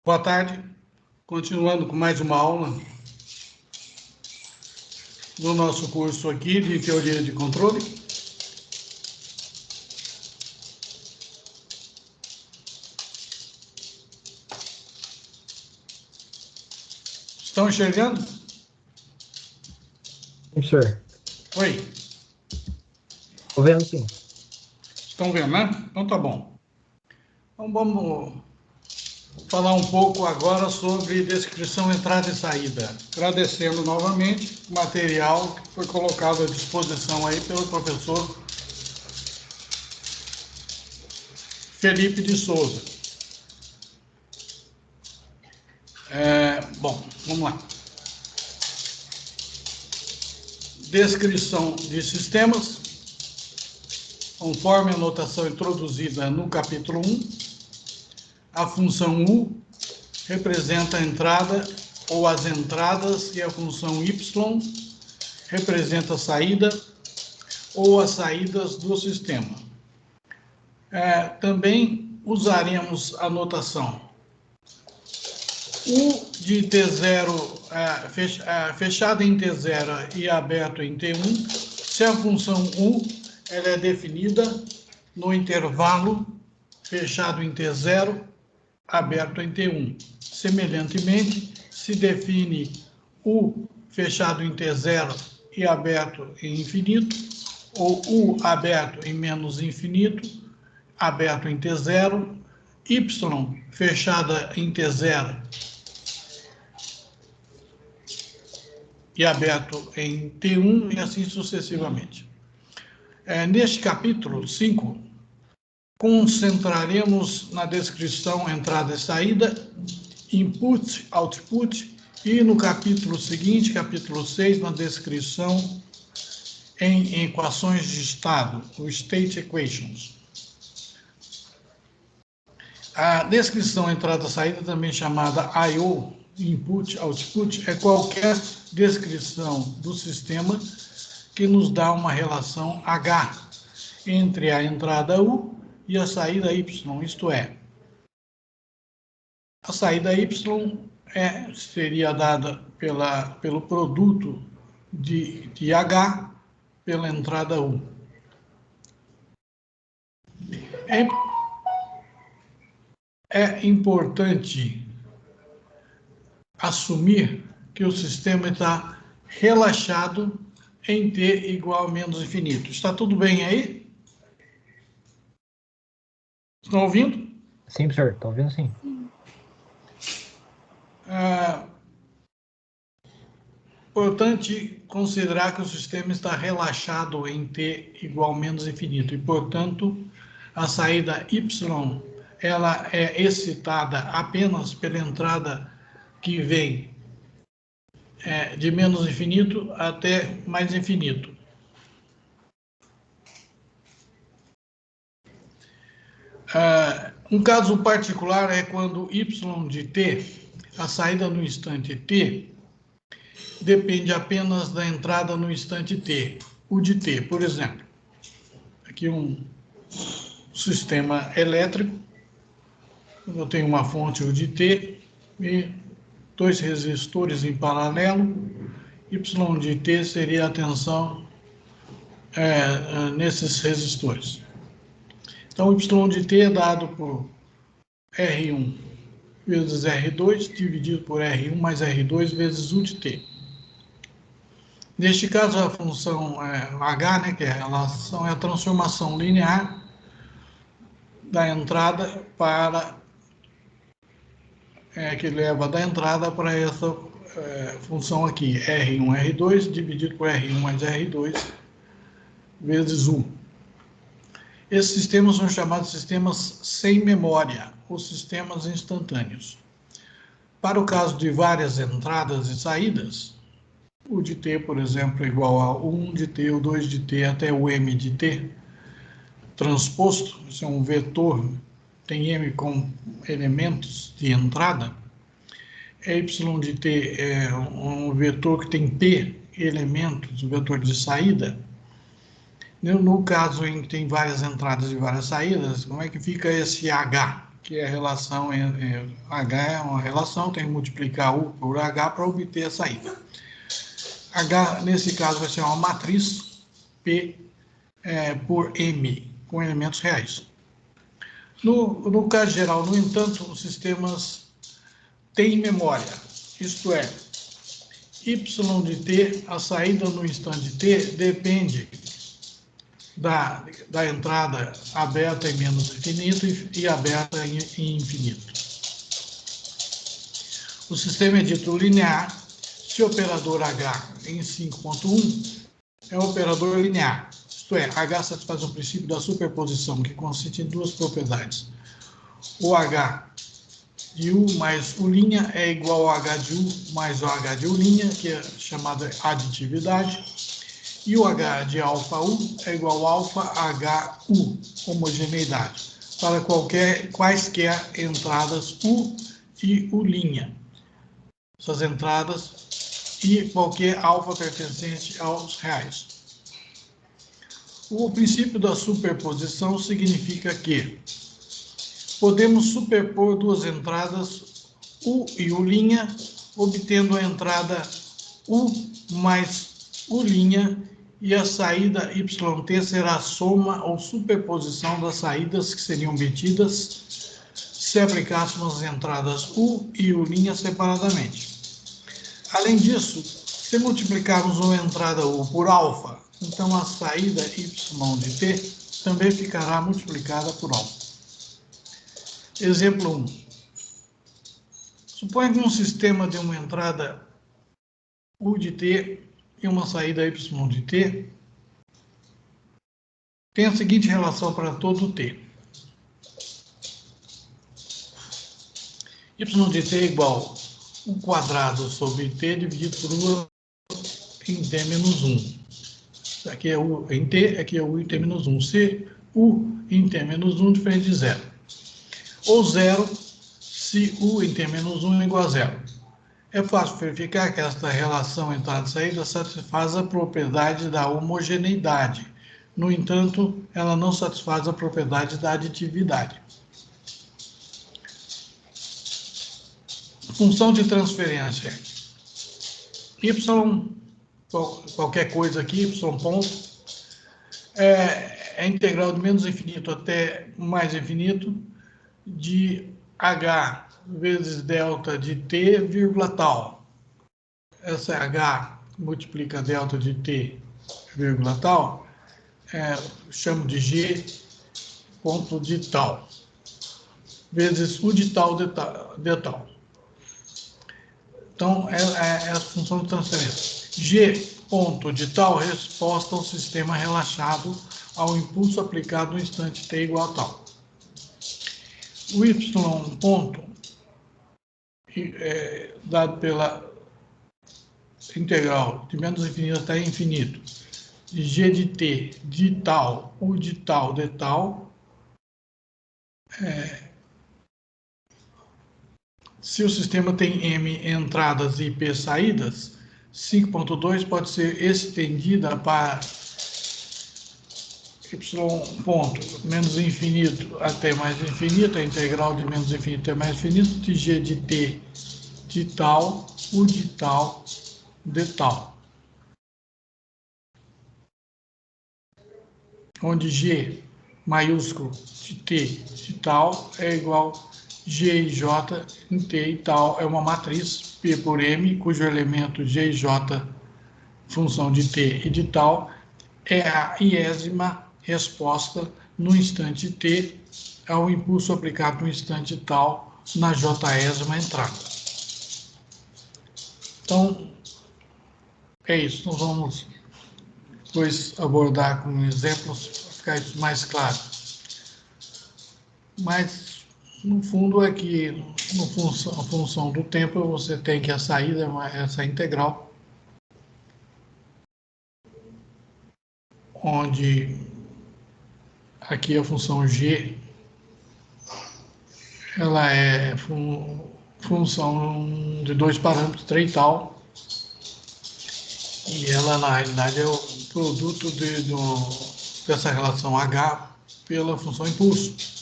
Boa tarde, continuando com mais uma aula do nosso curso aqui de Teoria de Controle. Estão enxergando? Sim, senhor. Oi. Estou vendo, sim. Estão vendo, né? Então tá bom. Então vamos falar um pouco agora sobre descrição, entrada e saída. Agradecendo novamente o material que foi colocado à disposição aí pelo professor Felipe de Souza. Bom, vamos lá. Descrição de sistemas, conforme a notação introduzida no capítulo 1, a função U representa a entrada ou as entradas e a função Y representa a saída ou as saídas do sistema. Também usaremos a notação U de T0 fechado em T0 e aberto em T1, se a função U ela é definida no intervalo fechado em T0, aberto em T1. Semelhantemente, se define U fechado em T0 e aberto em infinito, ou U aberto em menos infinito, aberto em T0, Y fechada em T0 e aberto em T1 e assim sucessivamente. Neste capítulo 5, concentraremos na descrição entrada e saída, input, output, e no capítulo seguinte, capítulo 6, na descrição em equações de estado, o state equations. A descrição entrada e saída, também chamada I/O, input, output, é qualquer descrição do sistema que nos dá uma relação H entre a entrada U e a saída Y, isto é, a saída Y seria dada pelo produto de H pela entrada U. É importante assumir que o sistema está relaxado em T igual a menos infinito. Está tudo bem aí? Estão ouvindo? Sim, senhor. Estou ouvindo, sim. Importante considerar que o sistema está relaxado em T igual a menos infinito e, portanto, a saída Y ela é excitada apenas pela entrada que vem de menos infinito até mais infinito. Um caso particular é quando Y de T, a saída no instante T, depende apenas da entrada no instante T. O de T, por exemplo, aqui um sistema elétrico, eu tenho uma fonte U de T e dois resistores em paralelo, Y de T seria a tensão nesses resistores. Então, Y de T é dado por R1 vezes R2, dividido por R1 mais R2 vezes U de T. Neste caso, a função H, né, que é a relação, é a transformação linear da entrada para que leva da entrada para essa função aqui, R1, R2, dividido por R1 mais R2 vezes U. Esses sistemas são chamados de sistemas sem memória, ou sistemas instantâneos. Para o caso de várias entradas e saídas, o de T, por exemplo, é igual a 1 de T, o 2 de T até o M de T, transposto, isso é um vetor, tem M com elementos de entrada, Y de T é um vetor que tem P elementos, o vetor de saída. No caso em que tem várias entradas e várias saídas, como é que fica esse H? que é a relação H é uma relação, tem que multiplicar U por H para obter a saída. H, nesse caso, vai ser uma matriz P por M, com elementos reais. No caso geral, no entanto, os sistemas têm memória, isto é, y de t, a saída no instante t, depende da entrada aberta em menos infinito e aberta em infinito. O sistema é dito linear se o operador H em 5.1 é um operador linear, isto é, H satisfaz o princípio da superposição, que consiste em duas propriedades. O H de U mais U' é igual ao H de U mais o H de U', que é chamada aditividade, e o H de alfa U é igual a alfa HU, homogeneidade, para quaisquer entradas U e U'. Essas entradas e qualquer alfa pertencente aos reais. O princípio da superposição significa que podemos superpor duas entradas U e U', obtendo a entrada U mais U' e a saída YT será a soma ou superposição das saídas que seriam obtidas se aplicássemos as entradas U e U' separadamente. Além disso, se multiplicarmos uma entrada U por alfa, então a saída Y de T também ficará multiplicada por alfa. Exemplo 1. Suponha que um sistema de uma entrada U de T e uma saída Y de T tem a seguinte relação para todo T. Y de T é igual a U quadrado sobre T dividido por U em T menos 1. Aqui é U em T, aqui é U em T menos 1. Se U em T menos 1 diferente de zero. Ou zero se U em T menos 1 é igual a zero. É fácil verificar que esta relação entrada e saída satisfaz a propriedade da homogeneidade. No entanto, ela não satisfaz a propriedade da aditividade. Função de transferência. Y, qualquer coisa aqui, y ponto, é integral de menos infinito até mais infinito de h vezes delta de t, vírgula tal. Essa h multiplica delta de t, vírgula tal, chamo de g ponto de tal, vezes u de tal de tal. Então, é a função de transferência. G ponto de tal resposta ao sistema relaxado ao impulso aplicado no instante t igual a tal. O y ponto dado pela integral de menos infinito até infinito de g de t de tal, u de tal, de tal, se o sistema tem m entradas e p saídas, 5.2 pode ser estendida para y ponto menos infinito até mais infinito, a integral de menos infinito até mais infinito, de g de t de tal, u de tal, de tal. Onde g maiúsculo de t de tal é igual G e J em T e tal é uma matriz P por M, cujo elemento G e J, função de T e de tal, é a iésima resposta no instante T ao impulso aplicado no instante tal na Jésima entrada. Então, é isso. Nós vamos depois abordar com exemplos para ficar isso mais claro. Mas no fundo é que, a função do tempo, você tem que a saída é essa integral, onde aqui a função g, ela é função de dois parâmetros, t e tal, e ela na realidade é o produto dessa relação h pela função impulso.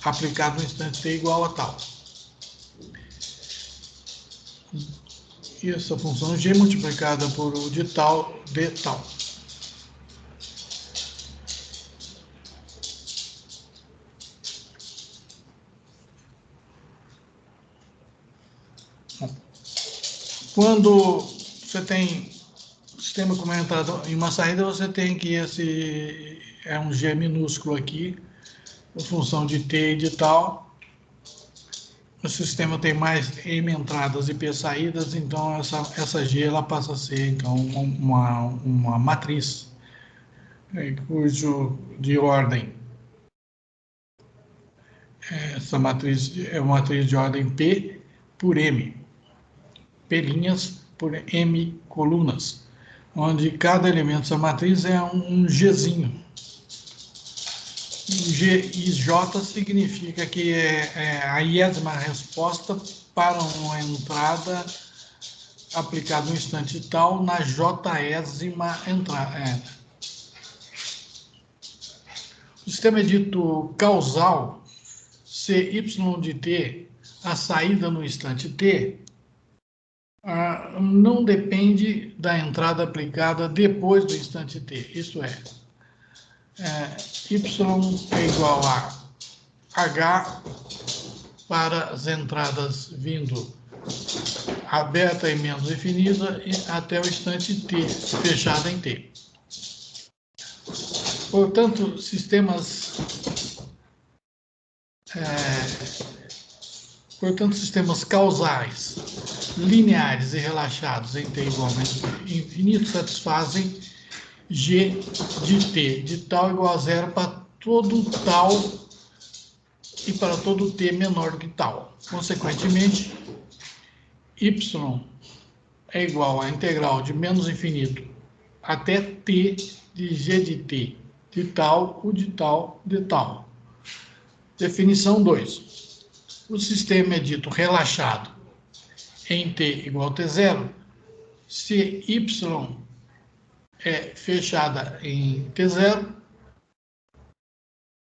aplicado no instante t igual a tal. E essa função g multiplicada por o de tal, de tal. Quando você tem sistema com uma entrada e uma saída, você tem que esse é um g minúsculo aqui, em função de t e de tal. O sistema tem mais m entradas e p saídas, então essa g ela passa a ser então uma matriz, cujo de ordem, essa matriz é uma matriz de ordem p por m, p linhas por m colunas, onde cada elemento dessa matriz é um gzinho. G e J significa que é a iésima resposta para uma entrada aplicada no instante tal na Jésima entrada. O sistema é dito causal se y de t, a saída no instante t, não depende da entrada aplicada depois do instante t, isto é, y é igual a h para as entradas vindo aberta e menos infinita até o instante t, fechada em t. Portanto, sistemas causais, lineares e relaxados em t igual a menos infinito satisfazem g de t de tal igual a zero para todo tal e para todo t menor do que tal. Consequentemente, y é igual à integral de menos infinito até t de g de t de tal, o de tal, de tal. Definição 2. O sistema é dito relaxado em t igual a t0 se y é fechada em t0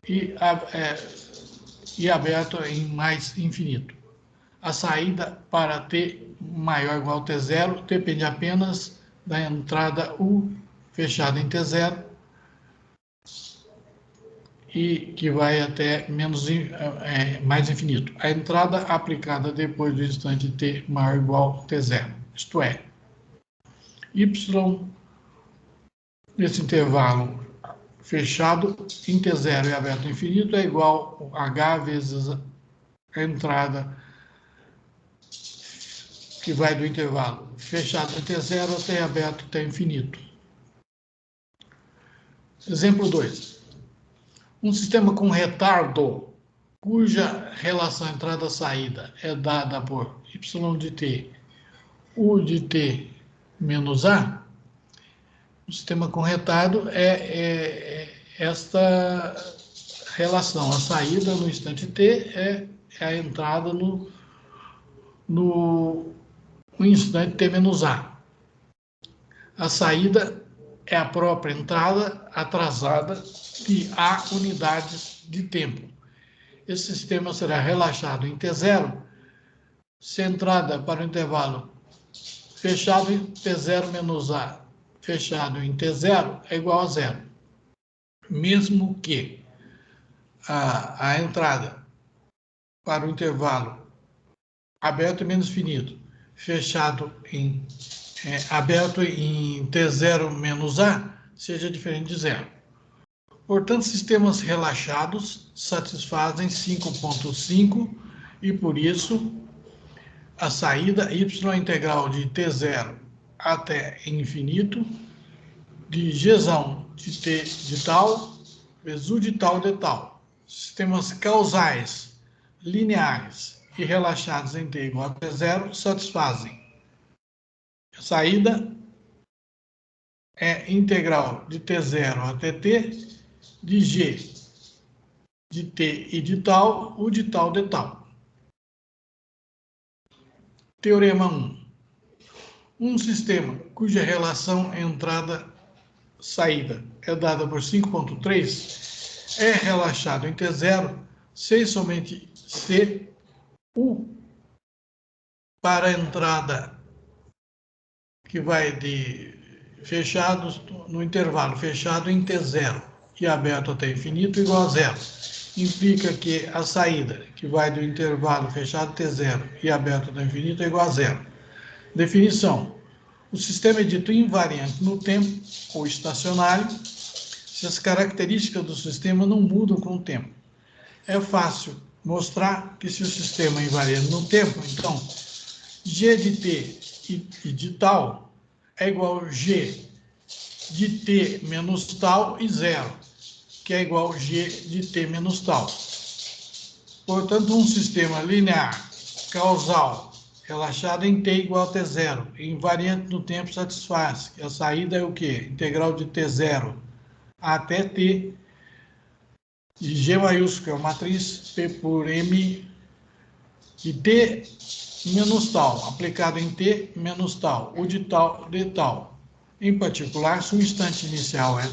e aberto em mais infinito. A saída para t maior ou igual a t0 depende apenas da entrada u fechada em t0 e que vai até mais infinito. A entrada aplicada depois do instante t maior ou igual a t0. Isto é, y nesse intervalo fechado em t0 e aberto ao infinito é igual a h vezes a entrada que vai do intervalo fechado em t0 até aberto até infinito. Exemplo 2. Um sistema com retardo cuja relação entrada-saída é dada por y de t, u de t menos a. O sistema com retardo é esta relação. A saída no instante t é a entrada no instante t menos a. A saída é a própria entrada atrasada de a unidades de tempo. Esse sistema será relaxado em t0 se a entrada para o intervalo fechado em t0 menos a fechado em t0 é igual a zero. Mesmo que a entrada para o intervalo aberto e menos finito, fechado em aberto em t0 menos a, seja diferente de zero. Portanto, sistemas relaxados satisfazem 5.5 e, por isso, a saída y integral de t0 até infinito, de gzão de t de tal, vezes u de tal de tal. Sistemas causais, lineares e relaxados em t igual a t0 satisfazem. A saída é integral de t0 até t, de g de t e de tal, u de tal de tal. Teorema 1. Um sistema cuja relação entrada-saída é dada por 5.3 é relaxado em t0 C somente C, U para a entrada que vai de fechados no intervalo fechado em T0 e aberto até infinito igual a zero. Implica que a saída, que vai do intervalo fechado T0 e aberto até infinito, é igual a zero. Definição. O sistema é dito invariante no tempo ou estacionário se as características do sistema não mudam com o tempo. É fácil mostrar que se o sistema é invariante no tempo, então G de T e de tal é igual a G de T menos tal e zero, que é igual a G de T menos tal. Portanto, um sistema linear, causal, relaxado em T igual a T0, invariante no tempo satisfaz. A saída é o quê? Integral de T0 até T de G maiúsculo, que é a matriz P por M de T menos tal, aplicado em T menos tal, o de tal de tal. Em particular, se o instante inicial é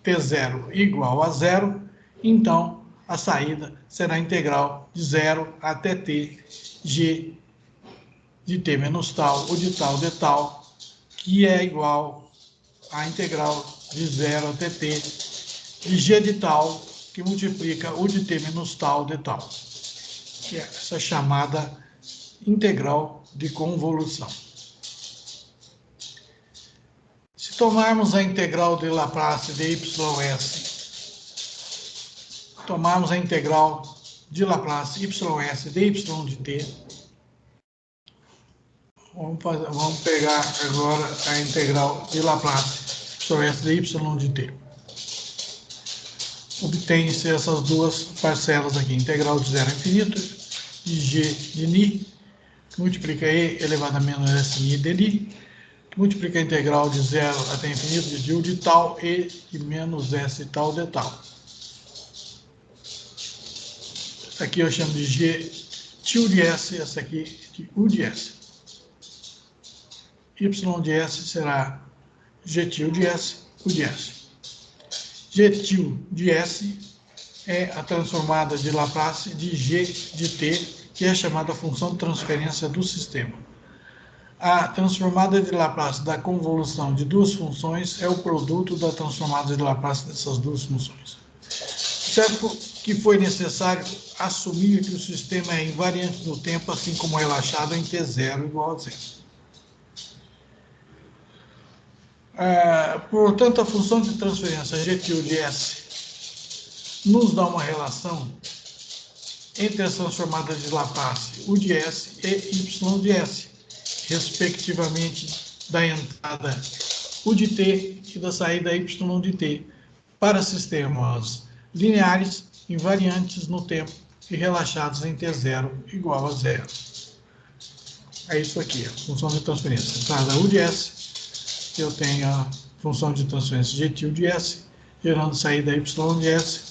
T0 igual a zero, então a saída será integral de 0 até T, G de T menos tal, o de tal, que é igual à integral de 0 até T, de G de tal, que multiplica o de T menos tal de tal, que é essa chamada integral de convolução. Se tomarmos a integral de Laplace de ys, tomarmos a integral de Laplace ys de y de t, vamos pegar agora a integral de Laplace ys de y de t. Obtém-se essas duas parcelas aqui, integral de 0 a infinito, de g de ni, que multiplica e elevado a menos s ni de ni, que multiplica a integral de 0 até infinito de u de tal e de menos s tal de tal. Essa aqui eu chamo de g tio de s, essa aqui de u de s. Y de s será g tio de s, u de s. G tio de S é a transformada de Laplace de G de T, que é chamada função de transferência do sistema. A transformada de Laplace da convolução de duas funções é o produto da transformada de Laplace dessas duas funções. Certo que foi necessário assumir que o sistema é invariante no tempo, assim como relaxado em T0 igual a zero. Portanto, a função de transferência G tio de S nos dá uma relação entre as transformadas de Laplace U de S e Y de S, respectivamente da entrada U de T e da saída Y de T, para sistemas lineares, invariantes no tempo e relaxados em T0 igual a zero. É isso aqui, a função de transferência. Entrada U de S, eu tenho a função de transferência G tio de S, gerando saída Y de S,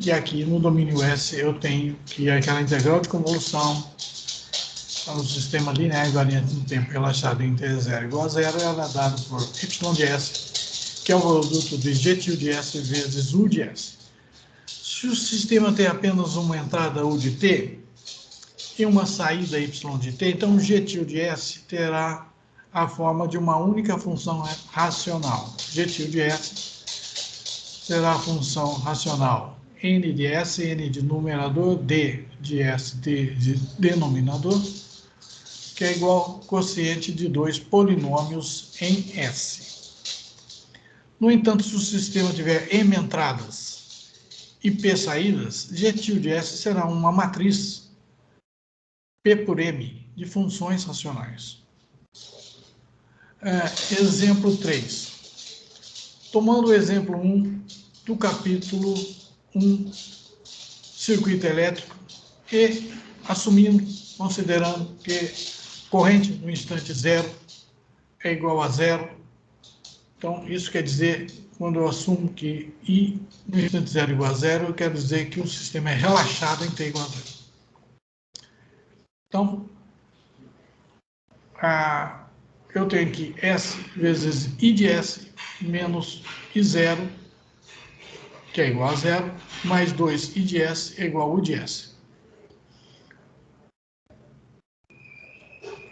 e aqui no domínio S eu tenho que aquela integral de convolução para um sistema linear invariante no tempo relaxado em T0 igual a zero, ela é dada por Y de S, que é o produto de G tio de S vezes U de S. Se o sistema tem apenas uma entrada U de T e uma saída Y de T, então o G tio de S terá a forma de uma única função racional. G tio de S será a função racional n de S, n de numerador, d de S, d de denominador, que é igual ao quociente de dois polinômios em S. No entanto, se o sistema tiver M entradas e P saídas, G tio de S será uma matriz P por M de funções racionais. Exemplo 3. Tomando o exemplo 1 do capítulo 1, circuito elétrico, e assumindo, considerando que corrente no instante zero é igual a zero. Então, isso quer dizer, quando eu assumo que I no instante zero é igual a zero, eu quero dizer que o sistema é relaxado em T igual a zero. Então, eu tenho aqui S vezes I de S menos I0, que é igual a 0, mais 2 I de S é igual a U de S.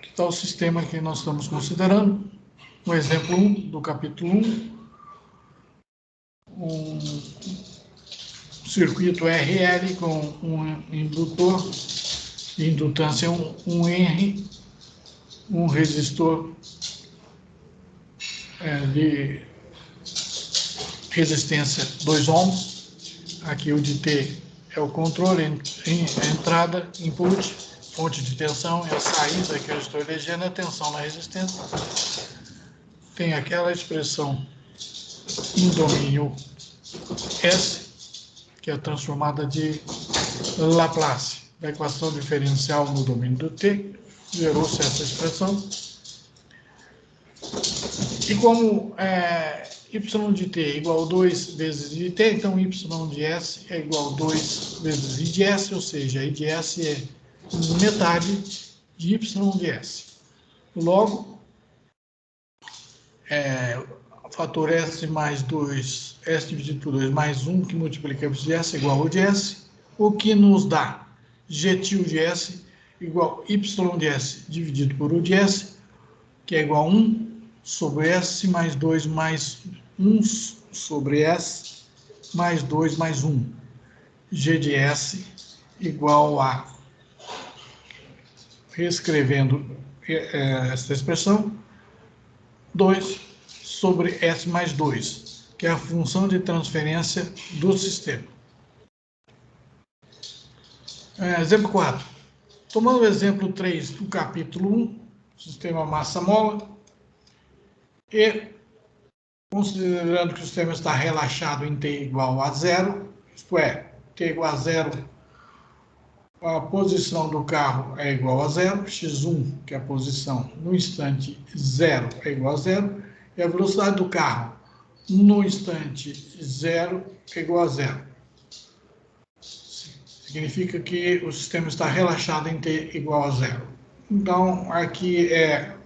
Que tal o sistema que nós estamos considerando? No exemplo 1 do capítulo 1, um circuito RL com um indutor de indutância 1 R, um resistor de resistência 2 ohms. Aqui o de T é o controle, a entrada, input, fonte de tensão, e a saída que eu estou elegendo é a tensão na resistência. Tem aquela expressão em domínio S, que é transformada de Laplace da equação diferencial no domínio do T, gerou-se essa expressão. E como y de t é igual a 2 vezes I de t, então y de s é igual a 2 vezes I de s, ou seja, I de s é metade de y de s. Logo, o fator s mais 2, s dividido por 2 mais 1, que multiplica y de s, é igual a U de s, o que nos dá g tilde de s igual a y de s dividido por U de s, que é igual a 1 sobre S mais 2 mais 1 sobre S mais 2 mais 1. G de S igual a, reescrevendo essa expressão, 2 sobre S mais 2, que é a função de transferência do sistema. Exemplo 4. Tomando o exemplo 3 do capítulo 1, sistema massa-mola, e considerando que o sistema está relaxado em t igual a 0, isto é, t igual a 0, a posição do carro é igual a 0, x1, que é a posição no instante 0, é igual a 0, e a velocidade do carro no instante 0 é igual a 0. Significa que o sistema está relaxado em t igual a 0. Então, aqui é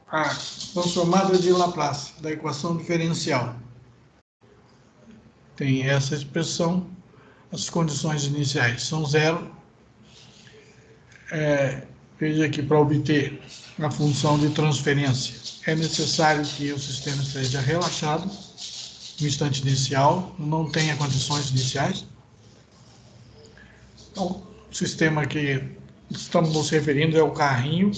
a transformada de Laplace da equação diferencial. Tem essa expressão, as condições iniciais são 0. Veja que para obter a função de transferência é necessário que o sistema esteja relaxado no instante inicial, não tenha condições iniciais. Então, o sistema que estamos nos referindo é o carrinho,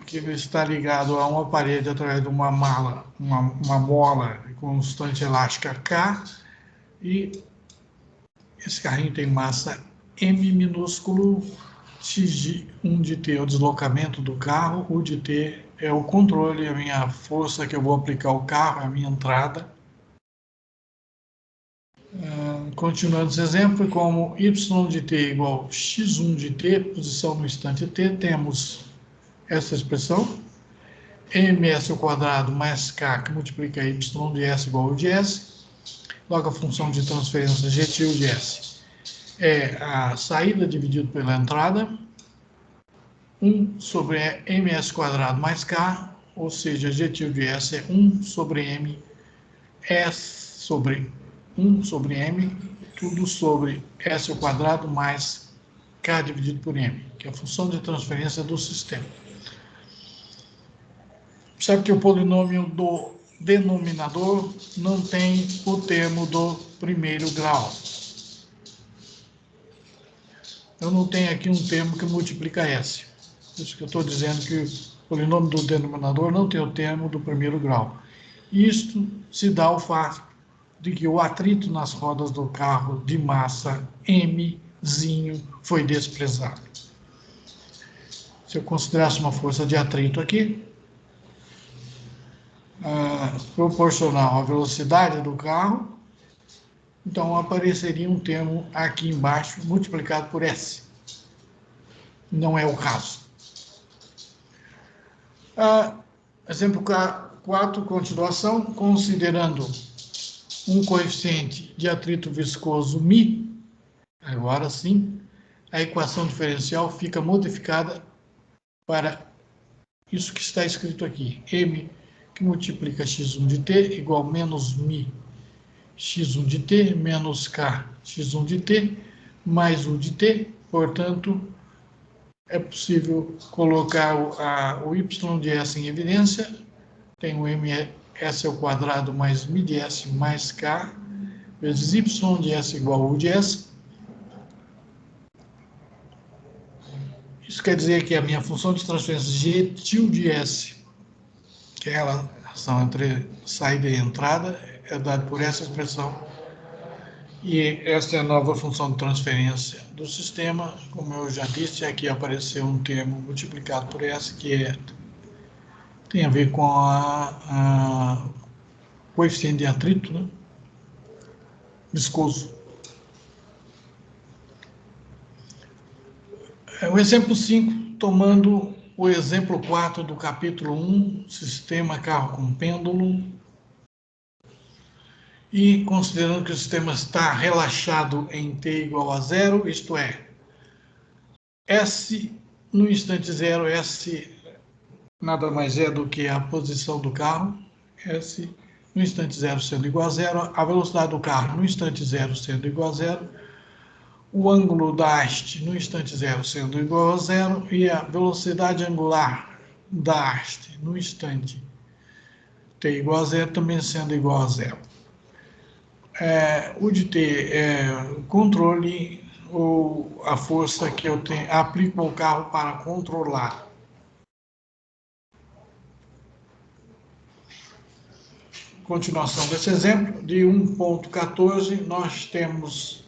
que está ligado a uma parede através de uma mola constante elástica K, e esse carrinho tem massa M minúsculo, x1 de t é o deslocamento do carro, U de t é o controle, a minha força que eu vou aplicar ao carro, a minha entrada. Continuando esse exemplo, como y de t é igual a x1 de t, posição no instante t, temos essa expressão, ms ao quadrado mais k, que multiplica y de s igual a U de s. Logo, a função de transferência g tilde de s é a saída dividido pela entrada, 1 sobre ms quadrado mais k, ou seja, g tilde de s é 1 sobre m, s sobre 1 sobre m, tudo sobre s ao quadrado mais k dividido por m, que é a função de transferência do sistema. Sabe que o polinômio do denominador não tem o termo do primeiro grau. Eu não tenho aqui um termo que multiplica S. Por isso que eu estou dizendo que o polinômio do denominador não tem o termo do primeiro grau. Isto se dá ao fato de que o atrito nas rodas do carro de massa Mzinho foi desprezado. Se eu considerasse uma força de atrito aqui, proporcional à velocidade do carro, então apareceria um termo aqui embaixo multiplicado por S. Não é o caso. Exemplo 4, continuação, considerando um coeficiente de atrito viscoso μ, agora sim, a equação diferencial fica modificada para isso que está escrito aqui, m que multiplica x1 de t igual a menos μ x1 de t menos k x1 de t mais 1 de t. Portanto, é possível colocar o y de s em evidência. Tem o ms ao quadrado mais mi de s mais k vezes y de s igual a u de s. Isso quer dizer que a minha função de transferência g til de s, que é a relação entre saída e entrada, é dada por essa expressão. E esta é a nova função de transferência do sistema. Como eu já disse, aqui apareceu um termo multiplicado por S, que tem a ver com a coeficiente de atrito, né? Viscoso. O exemplo 5, tomando o exemplo 4 do capítulo 1, sistema carro com pêndulo, e considerando que o sistema está relaxado em t igual a 0, isto é, S no instante 0, S nada mais é do que a posição do carro, S no instante 0 sendo igual a 0, a velocidade do carro no instante 0 sendo igual a 0, o ângulo da haste no instante 0 sendo igual a 0 e a velocidade angular da haste no instante t igual a 0 também sendo igual a 0. O de t é o controle ou a força que eu aplico ao carro para controlar. Continuação desse exemplo, de 1.14, nós temos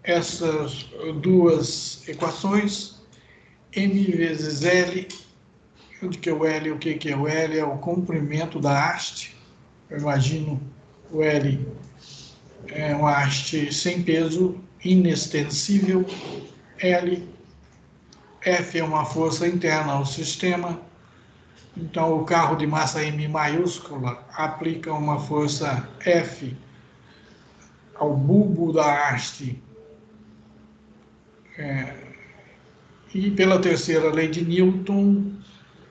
essas duas equações, m vezes L, onde que é o L, o que é o L? É o comprimento da haste. Eu imagino o L é uma haste sem peso, inextensível. L, F é uma força interna ao sistema. Então, o carro de massa M maiúscula aplica uma força F ao bulbo da haste. E pela terceira lei de Newton,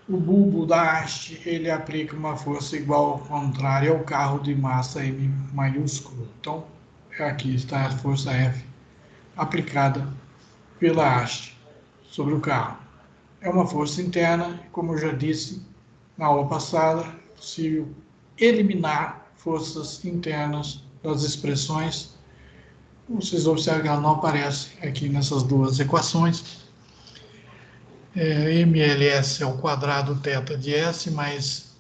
o bulbo da haste ele aplica uma força igual ao contrário ao carro de massa M maiúsculo. Então, aqui está a força F aplicada pela haste sobre o carro. É uma força interna, como eu já disse na aula passada, é possível eliminar forças internas das expressões. Vocês observam que ela não aparece aqui nessas duas equações. MLS é o quadrado θ de S mais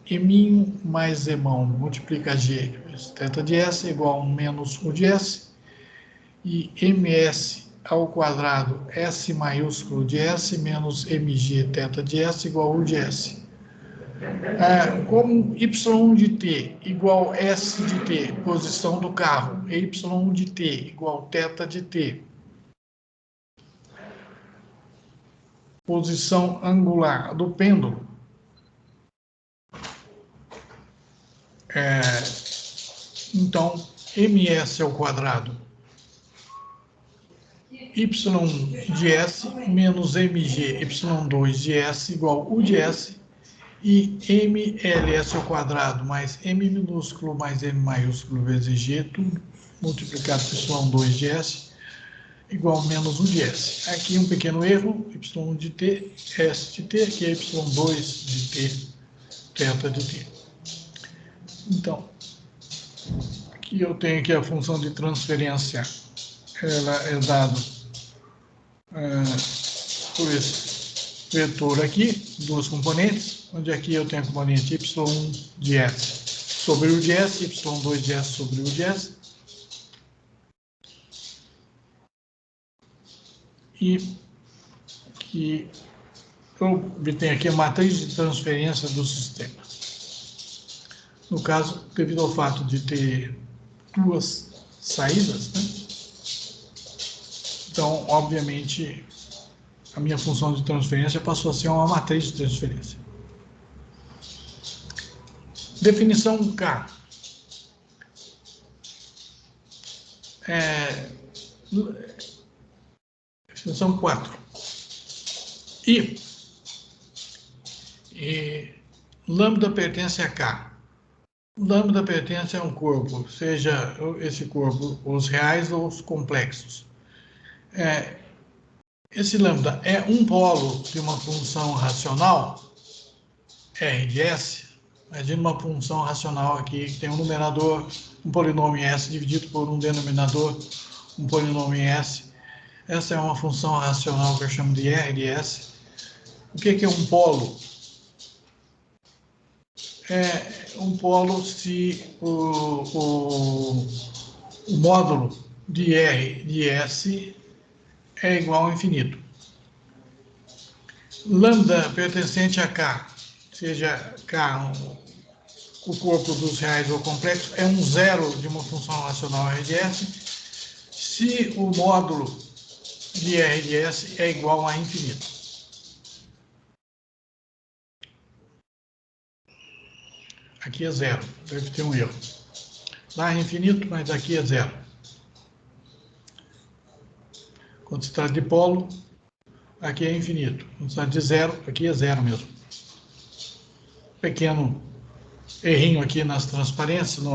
M mais Z'mão multiplica G vezes θ de S igual a menos U de S. E MS ao quadrado S maiúsculo de S menos MG θ de S igual a U de S. Como Y1 de t igual S de t, posição do carro, e Y1 de t igual θ de t, posição angular do pêndulo, então, ms ao quadrado y de s menos mg y2 de s igual a u de s, e mls ao quadrado mais m minúsculo mais m maiúsculo vezes g, tudo multiplicado por y2 de s, igual a menos u de s. Aqui um pequeno erro, y1 de t, s de t, aqui é y2 de t, θ de t. Então, aqui eu tenho aqui a função de transferência, ela é dada por esse vetor aqui, duas componentes, onde aqui eu tenho a componente y1 de s sobre u de s, y2 de s sobre u de s, e que eu obtenho aqui a matriz de transferência do sistema. No caso, devido ao fato de ter duas saídas, né? Então, obviamente, a minha função de transferência passou a ser uma matriz de transferência. Definição K. Definição 4. E lambda pertence a K. Lambda pertence a um corpo, seja esse corpo os reais ou os complexos. Esse lambda é um polo de uma função racional, R de S. Imagina uma função racional aqui que tem um numerador, um polinômio S dividido por um denominador, um polinômio S. Essa é uma função racional que eu chamo de R de S. O que é um polo? É um polo se o módulo de R de S é igual ao infinito. Lambda pertencente a K, seja K o corpo dos reais ou complexo, é um zero de uma função racional R de S, se o módulo de R de S é igual a infinito. Aqui é zero, deve ter um erro. Lá é infinito, mas aqui é zero. Quando se trata de polo, aqui é infinito. Quando se trata de zero, aqui é zero mesmo. Pequeno errinho aqui nas transparências,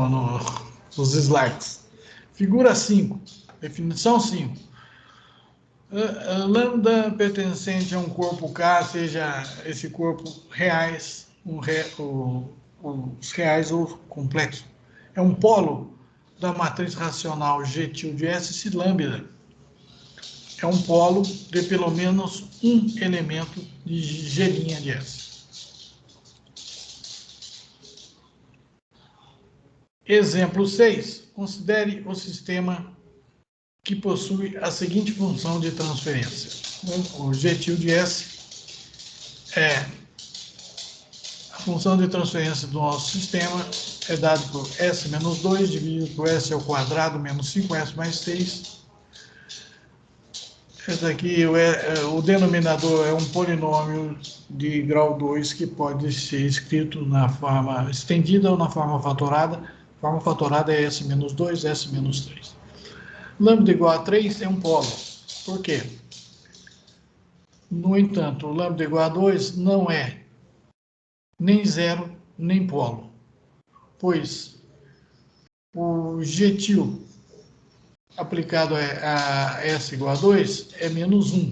nos slides. Figura 5, definição 5. Lambda pertencente a um corpo K, seja esse corpo reais, os reais ou complexo. É um polo da matriz racional G tilde S se lambda é um polo de pelo menos um elemento de G' de S. Exemplo 6. Considere o sistema que possui a seguinte função de transferência. O G tilde S é a função de transferência do nosso sistema, é dado por S menos 2 dividido por S ao quadrado menos 5S mais 6. Esse aqui, o denominador é um polinômio de grau 2 que pode ser escrito na forma estendida ou na forma fatorada. A forma fatorada é S menos 2, S menos 3. Lambda igual a 3 é um polo. Por quê? No entanto, o lambda igual a 2 não é nem zero, nem polo. Pois o G til aplicado a S igual a 2 é menos 1,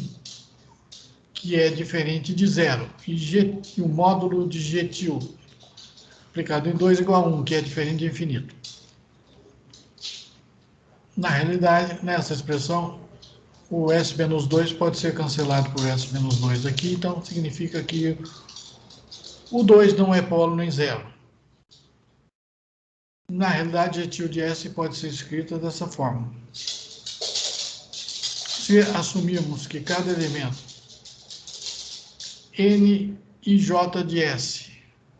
que é diferente de zero. E o módulo de G til aplicado em 2 igual a 1, que é diferente de infinito. Na realidade, nessa expressão, o S menos 2 pode ser cancelado por S menos 2 aqui, então significa que o 2 não é polo nem zero. Na realidade, G tilde S pode ser escrita dessa forma. Se assumirmos que cada elemento N e J de S,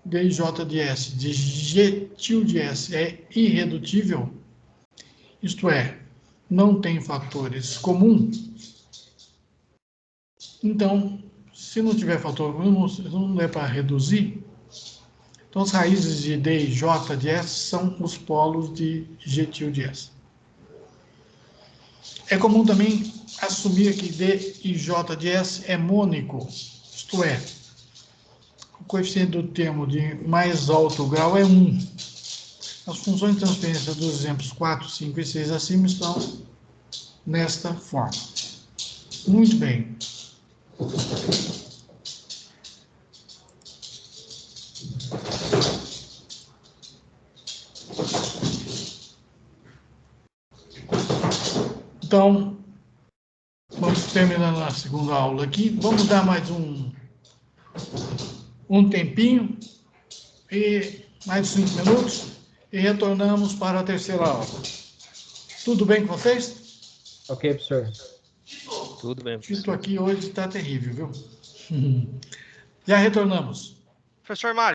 D e J de S, de G tilde S é irredutível, isto é, não tem fatores comuns, então, se não tiver fator comum, não é para reduzir, então as raízes de D e J de S são os polos de G tilde S. É comum também assumir que D e J de S é mônico, isto é, o coeficiente do termo de mais alto grau é 1. As funções de transferência dos exemplos 4, 5 e 6 acima estão nesta forma. Muito bem. Então, vamos terminando a segunda aula aqui. Vamos dar mais um tempinho, e mais 5 minutos, e retornamos para a terceira aula. Tudo bem com vocês? Ok, professor. Tudo bem. O Tito aqui hoje está terrível, viu? Já retornamos. Professor Mário.